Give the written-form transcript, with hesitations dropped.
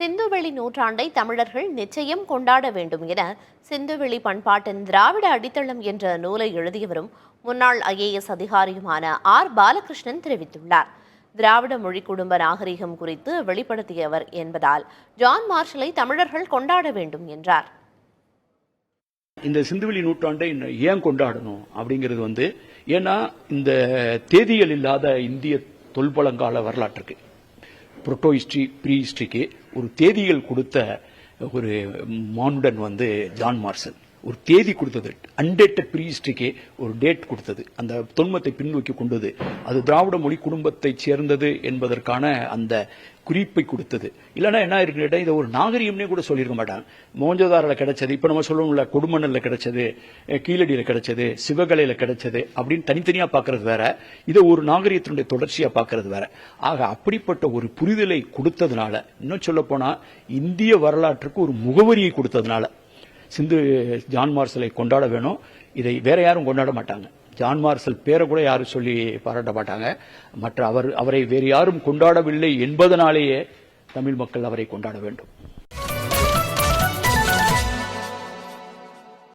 சிந்துவெளி நூற்றாண்டை தமிழர்கள் நிச்சயம் கொண்டாட வேண்டும் என சிந்துவெளி பண்பாட்டின் திராவிட அடித்தளம் என்ற நூலை எழுதியவரும் முன்னாள் IAS அதிகாரியுமான R. பாலகிருஷ்ணன் தெரிவித்துள்ளார். திராவிட மொழி குடும்ப நாகரிகம் குறித்து வெளிப்படுத்தியவர் என்பதால் ஜான் மார்ஷலை தமிழர்கள் கொண்டாட வேண்டும் என்றார். இந்த சிந்துவெளி நூற்றாண்டை ஏன் கொண்டாடணும் அப்படிங்கிறது ஏன்னா இந்த தேதிகள் இல்லாத இந்திய தொல்பழங்கால வரலாற்றுக்கு புரோட்டோ ஹிஸ்டரி ப்ரீ ஹிஸ்டரிக்கு ஒரு தேதிகள் கொடுத்த ஒரு மானுடன் ஜான் மார்ஷல் ஒரு தேதி கொடுத்தது. அன்டேட்டட் ப்ரீ ஹிஸ்டரிக்கு ஒரு டேட் கொடுத்தது. அந்த தொன்மத்தை பின்னோக்கி கொண்டது. அது திராவிட மொழி குடும்பத்தை சேர்ந்தது என்பதற்கான அந்த குறிப்பை கொடுத்தது. இல்லைன்னா என்ன இருக்கு, இதை ஒரு நாகரிகம்னே கூட சொல்லியிருக்க மாட்டாங்க. மோஞ்சதாரில் கிடைச்சது, இப்ப நம்ம சொல்லணும்ல, கொடுமணல்ல கிடைச்சது, கீழடியில கிடைச்சது, சிவகலையில கிடைச்சது அப்படின்னு தனித்தனியா பாக்குறது வேற, இதை ஒரு நாகரிகத்தினுடைய தொடர்ச்சியா பாக்குறது வேற. ஆக அப்படிப்பட்ட ஒரு புரிதலை கொடுத்ததுனால, இன்னும் சொல்ல போனா இந்திய வரலாற்றுக்கு ஒரு முகவரியை கொடுத்ததுனால ஜான் மார்ஷலை கொண்டாட வேணும். இதை வேற யாரும் கொண்டாட மாட்டாங்க. ஜான் மார்ஷல் பேரை கூட யாரும் சொல்லி பாராட்ட மாட்டாங்க. மற்ற அவரை வேறு யாரும் கொண்டாடவில்லை என்பதனாலேயே தமிழ் மக்கள் அவரை கொண்டாட வேண்டும்.